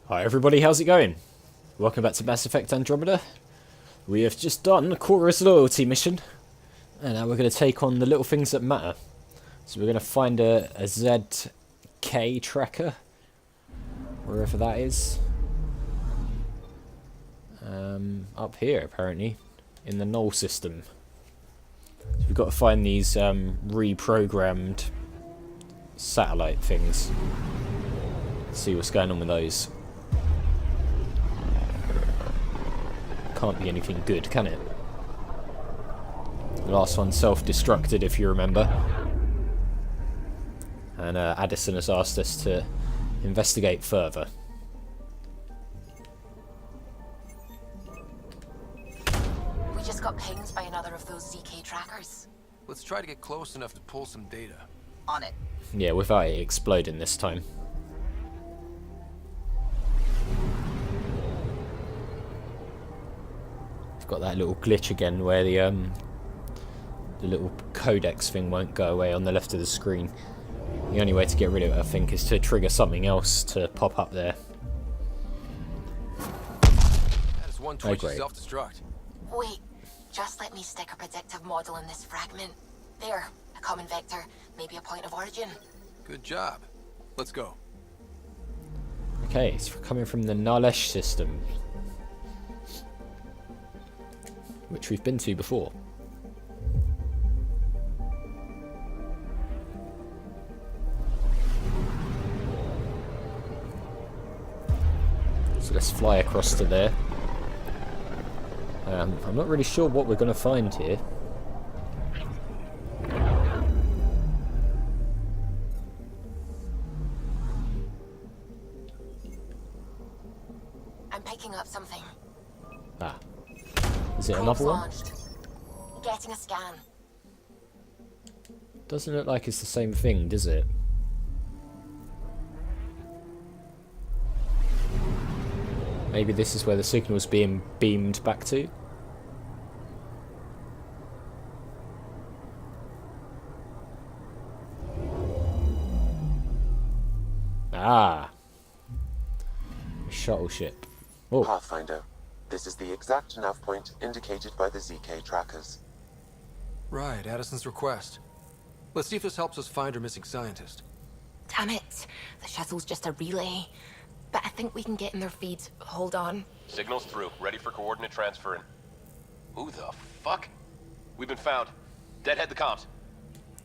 Hi everybody, how's it going? Welcome back to Mass Effect Andromeda. We have just done a Chorus loyalty mission, and now we're going to take on the little things that matter. So we're going to find a ZK tracker, wherever that is. Up here apparently, in the null system. So we've got to find these reprogrammed satellite things. See what's going on with those. Can't be anything good, can it? The last one self-destructed, if you remember. And Addison has asked us to investigate further. We just got pinged by another of those ZK trackers. Let's try to get close enough to pull some data. On it. Yeah, without it exploding this time. Got that little glitch again where the little codex thing won't go away on the left of the screen. The only way to get rid of it, I think, is to trigger something else to pop up there. That is one twitch self-destruct. Wait, just let me stick a predictive model in this fragment. There, a common vector, maybe a point of origin. Good job. Let's go. Okay, it's coming from the Nalesh system, which we've been to before. So let's fly across to there. I'm not really sure what we're going to find here. I'm picking up something. Ah. Is it another one? Launched. Getting a scan. Doesn't look like it's the same thing, does it? Maybe this is where the signal's being beamed back to? Ah! Shuttle ship. Oh. Pathfinder. This is the exact nav point indicated by the ZK trackers. Right, Addison's request. Let's see if this helps us find her missing scientist. Damn it. The shuttle's just a relay. But I think we can get in their feed. Hold on. Signal's through. Ready for coordinate transferring. Who the fuck? We've been found. Deadhead the comms.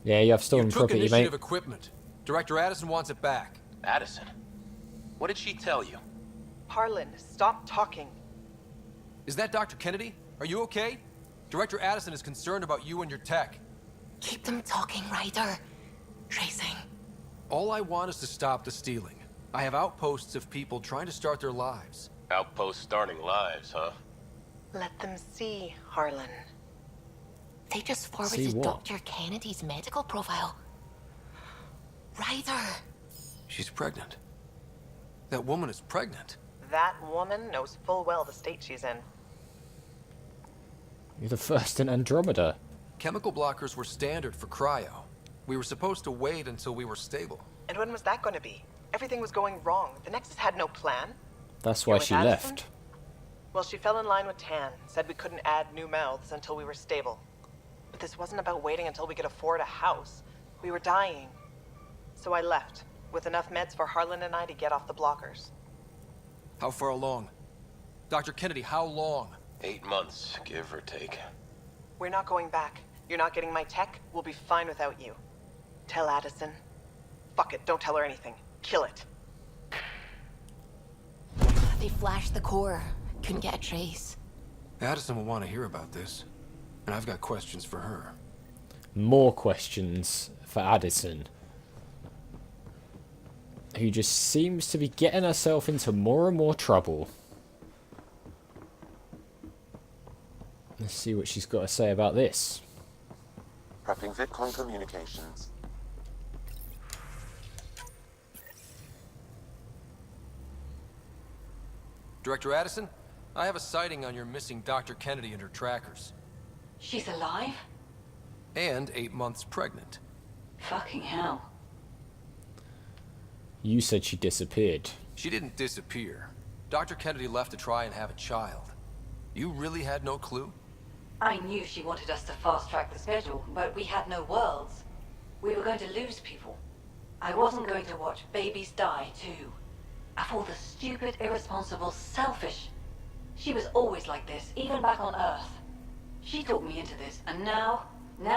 Yeah, you have stolen You took property, initiative mate. equipment. Director Addison wants it back. Addison? What did she tell you? Harlan, stop talking. Is that Dr. Kennedy? Are you okay? Director Addison is concerned about you and your tech. Keep them talking, Ryder. Tracing. All I want is to stop the stealing. I have outposts of people trying to start their lives. Outpost starting lives, huh? Let them see, Harlan. They just See forwarded what? Dr. Kennedy's medical profile. Ryder. She's pregnant. That woman is pregnant. That woman knows full well the state she's in. You're the first in Andromeda. Chemical blockers were standard for cryo. We were supposed to wait until we were stable. And when was that going to be? Everything was going wrong. The Nexus had no plan. That's why You're with she Addison? left. Well, she fell in line with Tan, said we couldn't add new mouths until we were stable. But this wasn't about waiting until we could afford a house. We were dying. So I left, with enough meds for Harlan and I to get off the blockers. How far along? Dr. Kennedy, how long? 8 months, give or take. We're not going back. You're not getting my tech. We'll be fine without you. Tell Addison. Fuck it, don't tell her anything. Kill it. They flashed the core. Couldn't get a trace. Addison will want to hear about this. And I've got questions for her. More questions for Addison, who just seems to be getting herself into more and more trouble. Let's see what she's got to say about this. Prepping VidCon communications. Director Addison, I have a sighting on your missing Dr. Kennedy and her trackers. She's alive? And 8 months pregnant. Fucking hell. You said she disappeared. She didn't disappear. Dr. Kennedy left to try and have a child. You really had no clue? I knew she wanted us to fast-track the schedule, but we had no worlds. We were going to lose people. I wasn't going to watch babies die, too. Of all the stupid, irresponsible, selfish... She was always like this, even back on Earth. She talked me into this, and now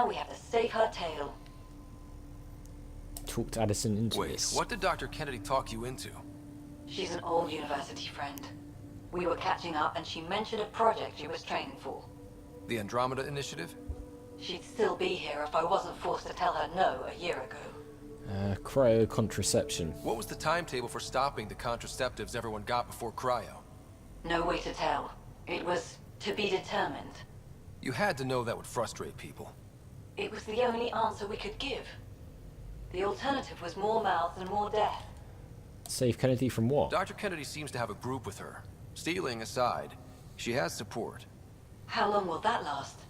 we have to save her tail. Talked Addison into Wait, this. what did Dr. Kennedy talk you into? She's an old university friend. We were catching up, and she mentioned a project she was training for. The Andromeda Initiative? She'd still be here if I wasn't forced to tell her no a year ago. Cryocontraception. What was the timetable for stopping the contraceptives everyone got before cryo? No way to tell. It was to be determined. You had to know that would frustrate people. It was the only answer we could give. The alternative was more mouths and more death. Save Kennedy from what? Dr. Kennedy seems to have a group with her. Stealing aside, she has support. How long will that last?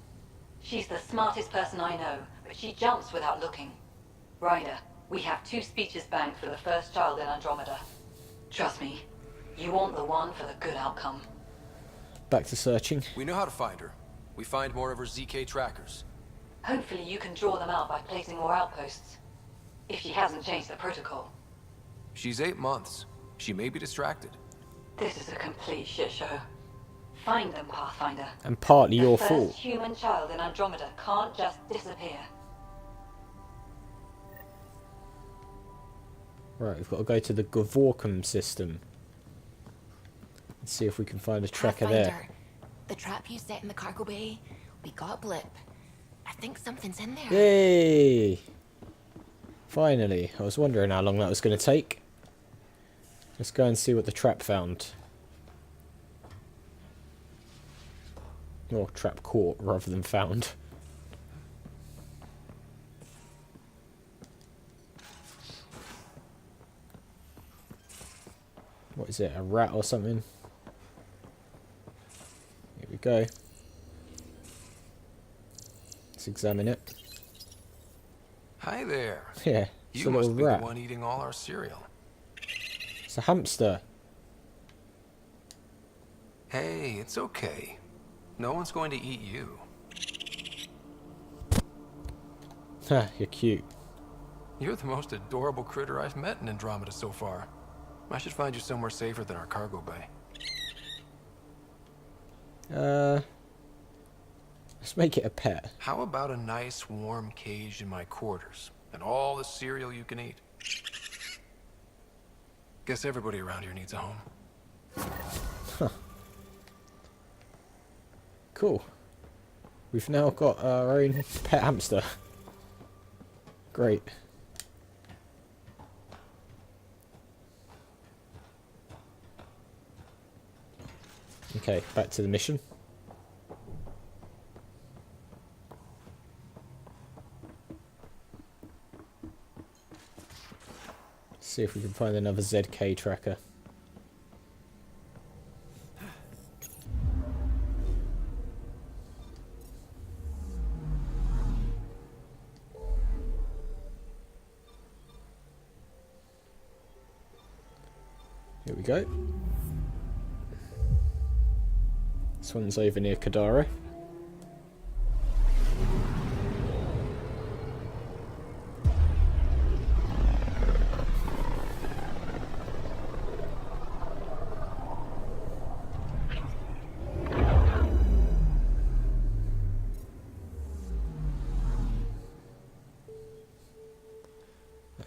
She's the smartest person I know, but she jumps without looking. Ryder, we have 2 speeches banked for the first child in Andromeda. Trust me, you want the one for the good outcome. Back to searching. We know how to find her. We find more of her ZK trackers. Hopefully you can draw them out by placing more outposts. If she hasn't changed the protocol. She's 8 months. She may be distracted. This is a complete shit show. Find them, Pathfinder. And partly your The fault. first human child in Andromeda can't just disappear. Right, we've got to go to the Gavorkum system. Let's see if we can find a tracker there. Pathfinder, the trap you set in the cargo bay, we got a blip. I think something's in there. Yay! Finally. I was wondering how long that was going to take. Let's go and see what the trap found. Or trap caught rather than found. What is it, a rat or something? Here we go. Let's examine it. Hi there. Yeah, it's You a must little be rat. the one eating all our cereal. It's a hamster. Hey, it's okay. No one's going to eat you. Ha, you're cute. You're the most adorable critter I've met in Andromeda so far. I should find you somewhere safer than our cargo bay. Let's make it a pet. How about a nice warm cage in my quarters and all the cereal you can eat? Guess everybody around here needs a home. Cool. We've now got our own pet hamster. Great. Okay, back to the mission. See if we can find another ZK tracker. Here we go. This one's over near Kadara.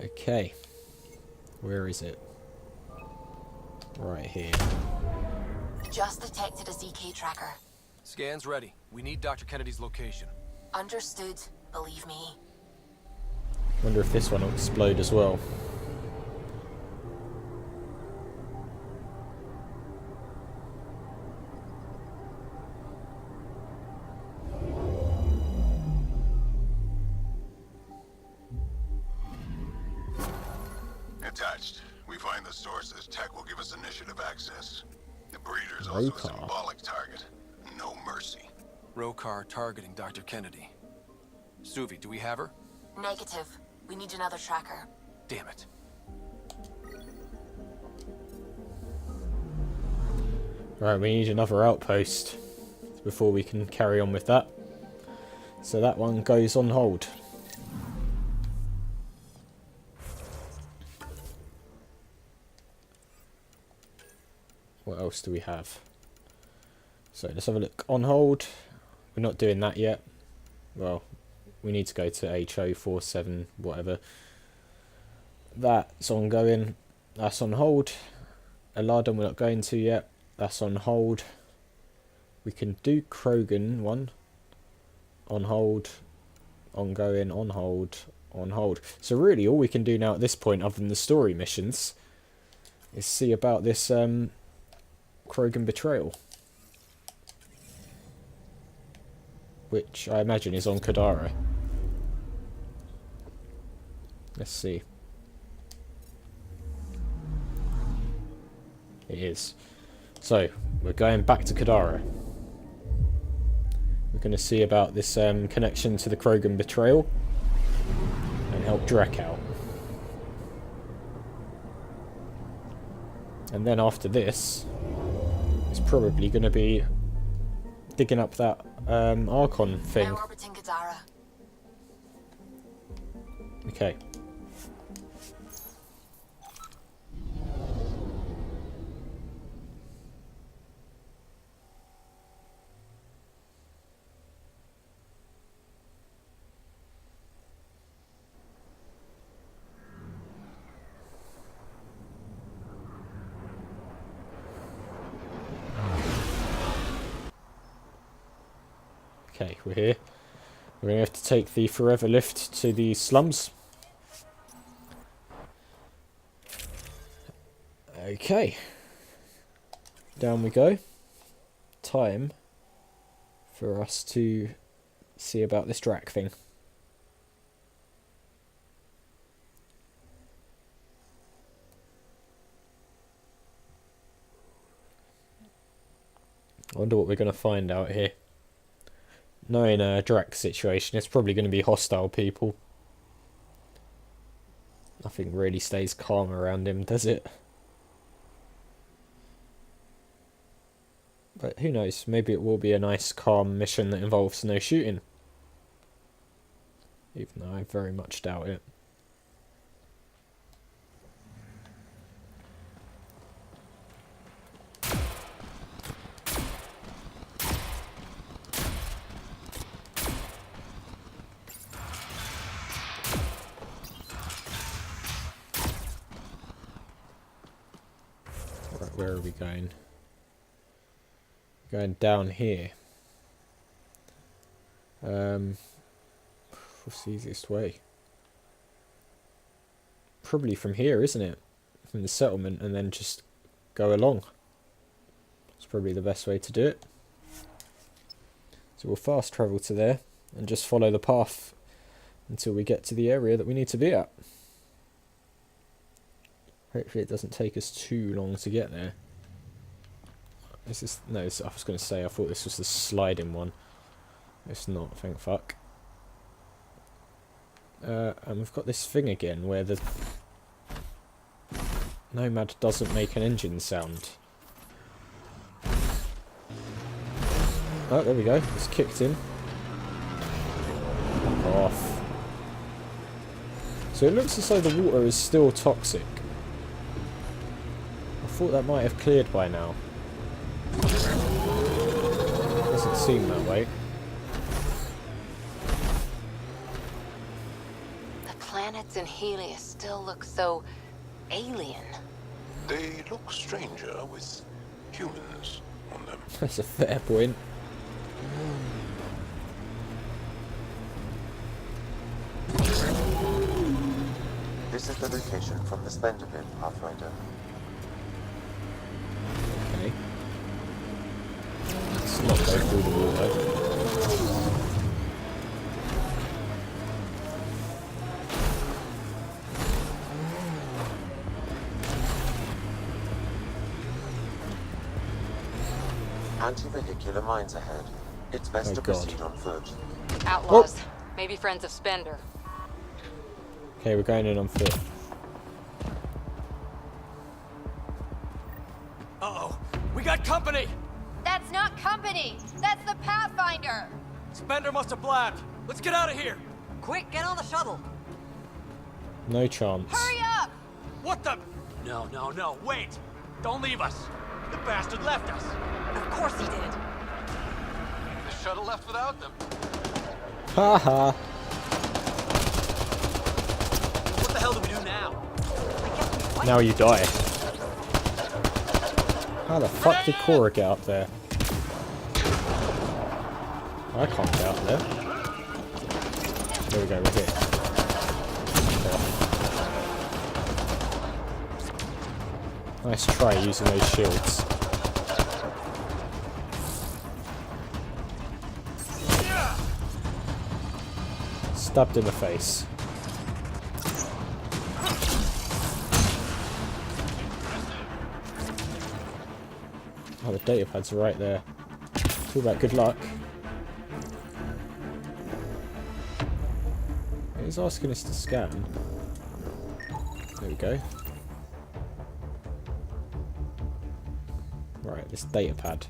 Okay. Where is it? Right here. Just detected a ZK tracker. Scan's ready. We need Dr. Kennedy's location. Understood, believe me. Wonder if this one will explode as well. Attached. We find the sources. Tech will give us initiative access. The breeder's also a Rokar. symbolic target. No mercy. Rokar targeting Dr. Kennedy. Suvi, do we have her? Negative. We need another tracker. Damn it. Right, we need another outpost before we can carry on with that. So that one goes on hold. What else do we have? So let's have a look. On hold. We're not doing that yet. Well, we need to go to HO47 whatever. That's ongoing. That's on hold. Aladon we're not going to yet. That's on hold. We can do Krogan one. On hold. Ongoing. On hold. On hold. So really all we can do now at this point, other than the story missions, is see about this Krogan betrayal. Which I imagine is on Kadara. Let's see. It is. So, we're going back to Kadara. We're going to see about this connection to the Krogan betrayal and help Drek out. And then after this, it's probably going to be digging up that Archon thing. Now orbiting Kadara. Okay. Okay, we're here. We're going to have to take the forever lift to the slums. Okay. Down we go. Time for us to see about this Drak thing. I wonder what we're going to find out here. Knowing Drak's situation, it's probably going to be hostile people. Nothing really stays calm around him, does it? But who knows, maybe it will be a nice calm mission that involves no shooting. Even though I very much doubt it. Right, where are we going? Going down here. What's the easiest way? Probably from here, isn't it? From the settlement, and then just go along. It's probably the best way to do it. So we'll fast travel to there and just follow the path until we get to the area that we need to be at. Hopefully it doesn't take us too long to get there. Is this... No, I was going to say, I thought this was the sliding one. It's not, thank fuck. And we've got this thing again, where the Nomad doesn't make an engine sound. Oh, there we go. It's kicked in. Fuck off. So it looks as though the water is still toxic. I thought that might have cleared by now. Doesn't seem that way. The planets in Helios still look so alien. They look stranger with humans on them. That's a fair point. This is the location from the Splendor Bin, Pathfinder. Okay. Let's not go through the water. Anti-vehicular mines ahead. It's best to proceed on foot. Outlaws. Maybe friends of Spender. Okay, we're going in on foot. Uh-oh. We got company! That's not company! That's the Pathfinder! Spender must have blabbed. Let's get out of here! Quick, get on the shuttle. No chance. Hurry up! What the? No, wait! Don't leave us! The bastard left us! Of course he did. The shuttle left without them. Haha. What the hell do we do now? Now you die. How the fuck did Cora get up there? I can't get up there. There we go, we're here. Okay. Nice try using those shields. Stabbed in the face. Oh, the data pad's right there. Talk about good luck. He's asking us to scan. There we go. Right, this data pad.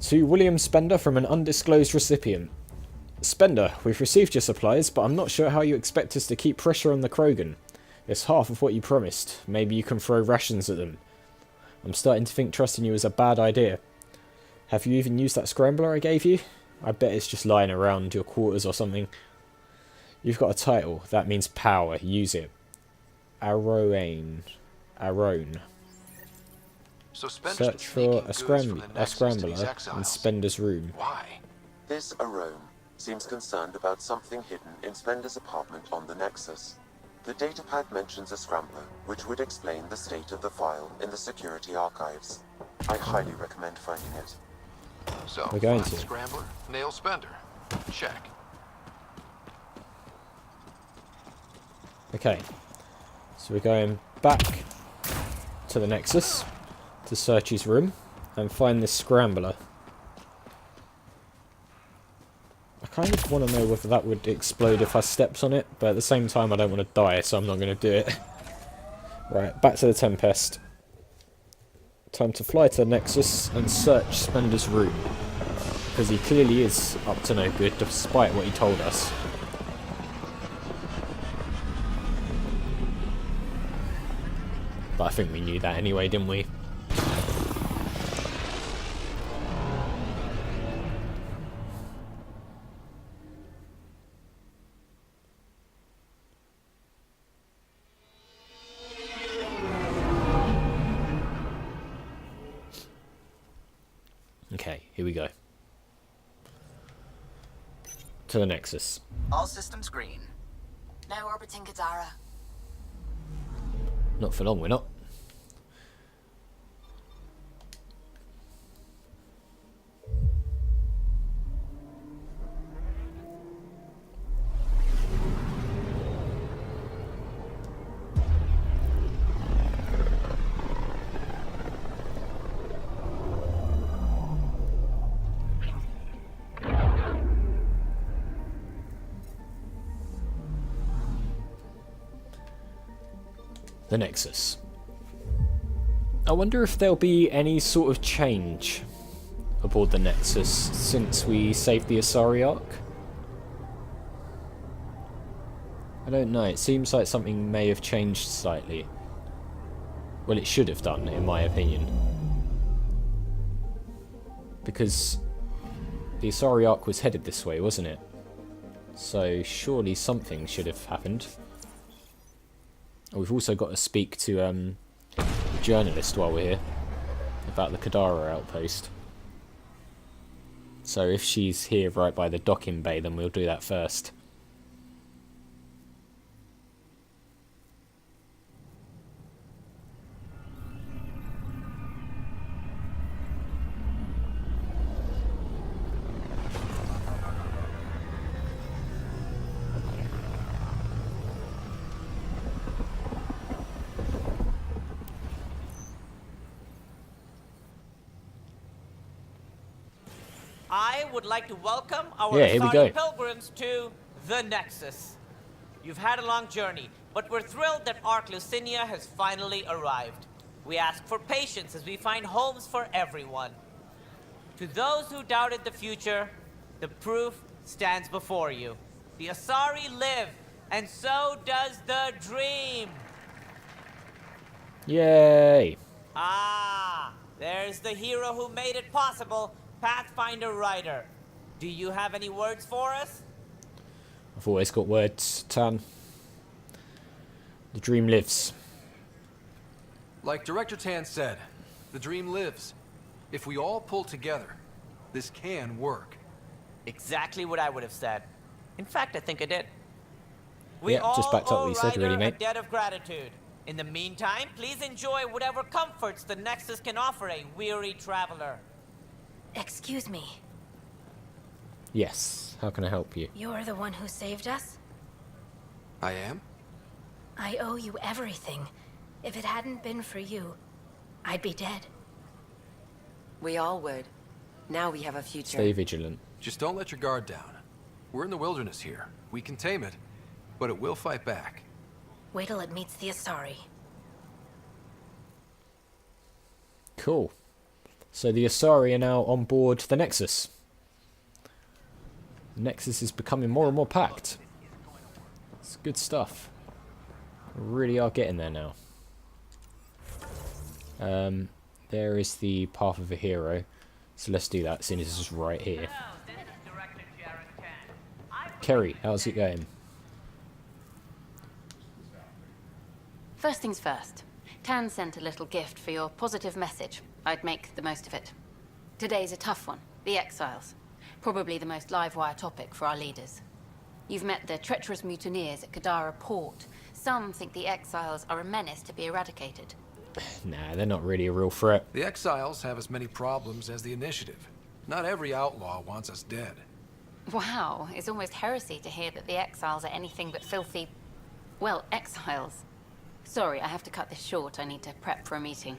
To William Spender from an undisclosed recipient. Spender, we've received your supplies, but I'm not sure how you expect us to keep pressure on the Krogan. It's half of what you promised. Maybe you can throw rations at them. I'm starting to think trusting you is a bad idea. Have you even used that scrambler I gave you? I bet it's just lying around your quarters or something. You've got a title. That means power. Use it. Arone. So Spender's Search for a scrambler in Spender's room. Why? This Arome seems concerned about something hidden in Spender's apartment on the Nexus. The datapad mentions a scrambler, which would explain the state of the file in the security archives. I highly recommend finding it. So, We're going find to. Scrambler, nail Spender. Check. Okay. So we're going back to the Nexus to search his room and find this scrambler. I kind of want to know whether that would explode if I stepped on it, but at the same time I don't want to die, so I'm not going to do it. Right, back to the Tempest. Time to fly to the Nexus and search Spender's room. Because he clearly is up to no good, despite what he told us. But I think we knew that anyway, didn't we? Okay, here we go. To the Nexus. All systems green. Now orbiting Gadara. Not for long, we're not. The Nexus. I wonder if there'll be any sort of change aboard the Nexus since we saved the Asari Ark. I don't know, it seems like something may have changed slightly. Well, it should have done, in my opinion. Because the Asari Ark was headed this way, wasn't it? So surely something should have happened. We've also got to speak to a journalist while we're here about the Kadara outpost. So if she's here right by the docking bay, then we'll do that first. I would like to welcome our here we go. Asari pilgrims to the Nexus. You've had a long journey, but we're thrilled that Ark Lucinia has finally arrived. We ask for patience as we find homes for everyone. To those who doubted the future, the proof stands before you. The Asari live, and so does the dream. Yay! Ah, there's the hero who made it possible, Pathfinder Ryder. Do you have any words for us? I've always got words, Tan. The dream lives. Like Director Tan said, the dream lives. If we all pull together, this can work. Exactly what I would have said. In fact, I think I did. Yeah, just backed up what you said, really, mate. A debt of gratitude. In the meantime, please enjoy whatever comforts the Nexus can offer a weary traveler. Excuse me. Yes. How can I help you? You're the one who saved us? I am? I owe you everything. If it hadn't been for you, I'd be dead. We all would. Now we have a future. Stay vigilant. Just don't let your guard down. We're in the wilderness here. We can tame it, but it will fight back. Wait till it meets the Asari. Cool. So the Asari are now on board the Nexus. The Nexus is becoming more and more packed. It's good stuff. We really are getting there now. There is the path of a hero. So let's do that, seeing as this is right here. Kerry, how's it going? First things first. Tan sent a little gift for your positive message. I'd make the most of it. Today's a tough one. The Exiles. Probably the most live-wire topic for our leaders. You've met the treacherous mutineers at Kadara Port. Some think the Exiles are a menace to be eradicated. Nah, they're not really a real threat. The Exiles have as many problems as the Initiative. Not every outlaw wants us dead. Wow, it's almost heresy to hear that the Exiles are anything but filthy... well, exiles. Sorry, I have to cut this short. I need to prep for a meeting.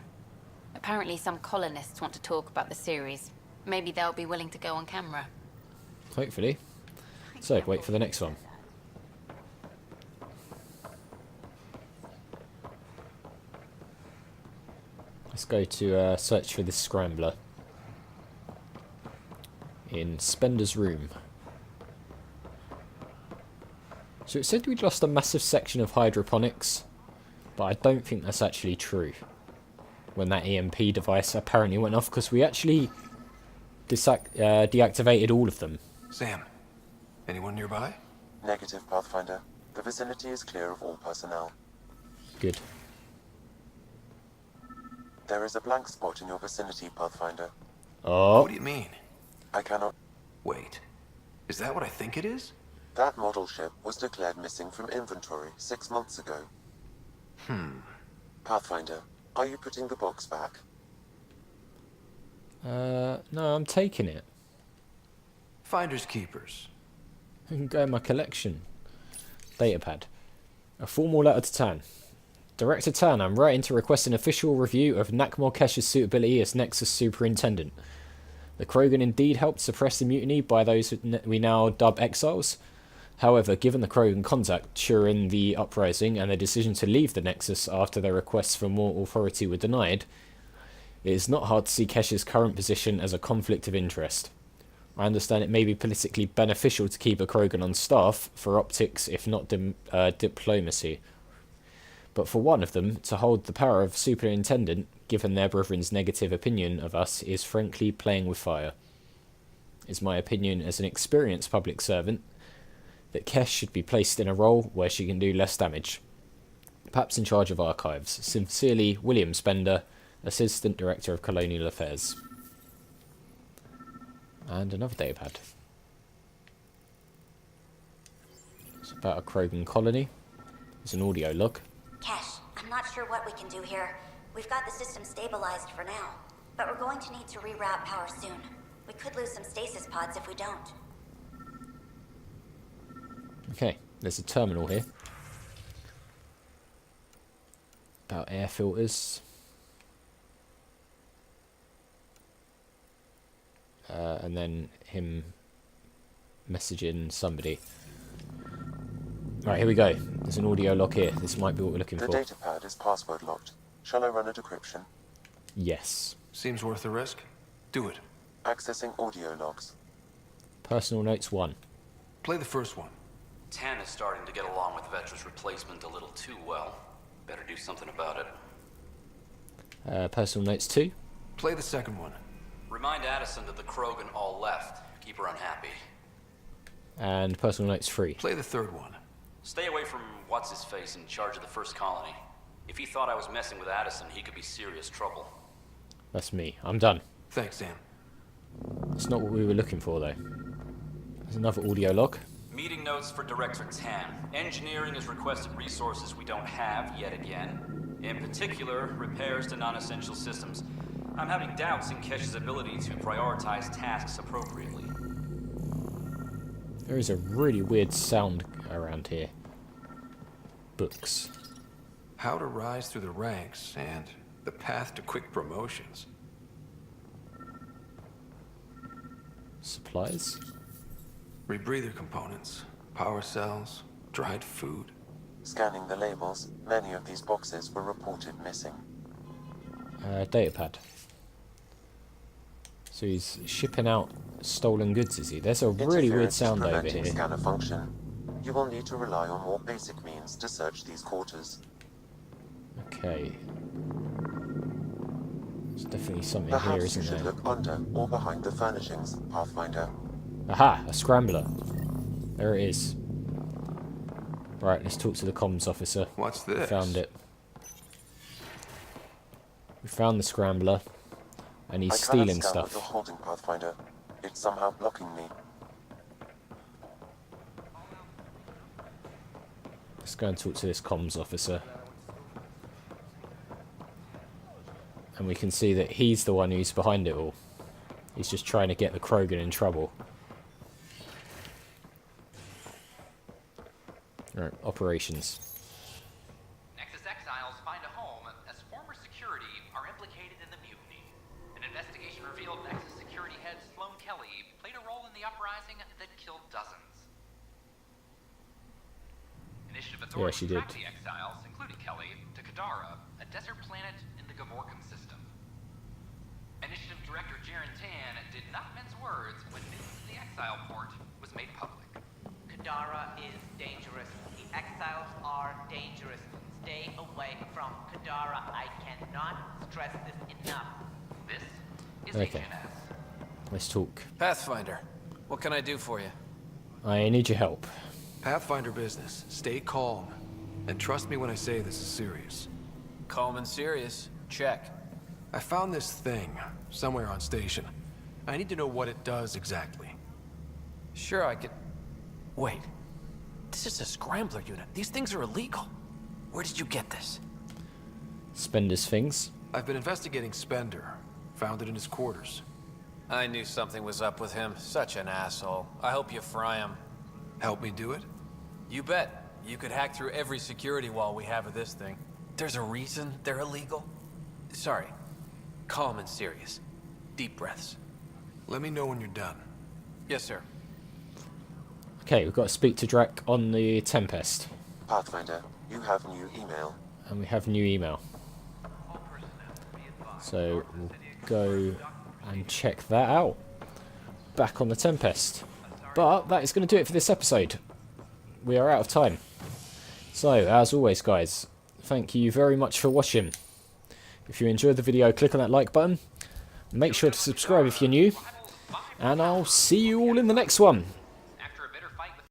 Apparently some colonists want to talk about the series. Maybe they'll be willing to go on camera. Hopefully. So, wait for the next one. Let's go to search for this scrambler. In Spender's room. So it said we'd lost a massive section of hydroponics, but I don't think that's actually true. When that EMP device apparently went off, because we actually deactivated all of them. Sam, anyone nearby? Negative, Pathfinder. The vicinity is clear of all personnel. Good. There is a blank spot in your vicinity, Pathfinder. Oh. What do you mean? I cannot... Wait. Is that what I think it is? That model ship was declared missing from inventory 6 months ago. Pathfinder, are you putting the box back? No, I'm taking it. Finders keepers. I can go in my collection. Datapad. A formal letter to Tan. Director Tan, I'm writing to request an official review of Nakmor Kesh's suitability as Nexus Superintendent. The Krogan indeed helped suppress the mutiny by those we now dub exiles. However, given the Krogan contact during the uprising and their decision to leave the Nexus after their requests for more authority were denied, it is not hard to see Kesh's current position as a conflict of interest. I understand it may be politically beneficial to keep a Krogan on staff for optics, if not diplomacy. But for one of them, to hold the power of superintendent, given their brethren's negative opinion of us, is frankly playing with fire. It's my opinion as an experienced public servant that Kesh should be placed in a role where she can do less damage. Perhaps in charge of archives. Sincerely, William Spender, Assistant Director of Colonial Affairs. And another datapad. It's about a Krogan colony. There's an audio log. Kesh, I'm not sure what we can do here. We've got the system stabilized for now, but we're going to need to reroute power soon. We could lose some stasis pods if we don't. Okay, there's a terminal here. About air filters. And then him messaging somebody. Right, here we go. There's an audio log here. This might be what we're looking for. The datapad is password locked. Shall I run a decryption? Yes. Seems worth the risk. Do it. Accessing audio logs. Personal notes 1. Play the first one. Tan is starting to get along with Vetra's replacement a little too well. Better do something about it. Personal notes 2. Play the second one. Remind Addison that the Krogan all left. Keep her unhappy. And personal notes 3. Play the third one. Stay away from what's-his-face in charge of the first colony. If he thought I was messing with Addison, he could be serious trouble. That's me. I'm done. Thanks, Sam. It's not what we were looking for, though. There's another audio log. Meeting notes for Director Tan. Engineering has requested resources we don't have yet again. In particular, repairs to non-essential systems. I'm having doubts in Kett's ability to prioritize tasks appropriately. There is a really weird sound around here. Books. How to rise through the ranks and the path to quick promotions. Supplies. Rebreather components, power cells, dried food. Scanning the labels, many of these boxes were reported missing. Datapad. So he's shipping out stolen goods, is he? There's a really weird sound over here. Scanner function. You will need to rely on more basic means to search these quarters. Okay. There's definitely something Perhaps here, isn't you should there? look under or behind the furnishings, Pathfinder. Aha! A scrambler. There it is. Right, let's talk to the comms officer. What's this? We found it. We found the scrambler. And he's stealing I cannot scan what stuff. you're holding, Pathfinder. It's somehow blocking me. Let's go and talk to this comms officer. And we can see that he's the one who's behind it all. He's just trying to get the Krogan in trouble. Alright, operations. Nexus exiles find a home as former security are implicated in the mutiny. An investigation revealed Nexus security head Sloan Kelly played a role in the uprising that killed dozens. Initiative authorities she did. tracked the exiles, including Kelly, to Kadara, a desert planet in the Gamorkan system. Initiative Director Jaren Tan did not mince words when news of the exile port was made public. Kadara is dangerous. The exiles are dangerous. Stay away from Kadara. I cannot stress this enough. This is Okay. HNS. Let's talk. Pathfinder, what can I do for you? I need your help. Pathfinder business. Stay calm. And trust me when I say this is serious. Calm and serious. Check. I found this thing somewhere on station. I need to know what it does exactly. Sure, I could... Wait. This is a scrambler unit. These things are illegal. Where did you get this? Spender's things. I've been investigating Spender. Found it in his quarters. I knew something was up with him. Such an asshole. I hope you fry him. Help me do it? You bet. You could hack through every security wall we have of this thing. There's a reason they're illegal? Sorry. Calm and serious. Deep breaths. Let me know when you're done. Yes, sir. Okay, we've got to speak to Drac on the Tempest. Pathfinder, you have new email. And we have new email. So we'll go and check that out. Back on the Tempest. But that is going to do it for this episode. We are out of time. So, as always guys, thank you very much for watching. If you enjoyed the video, click on that like button. Make sure to subscribe if you're new. And I'll see you all in the next one.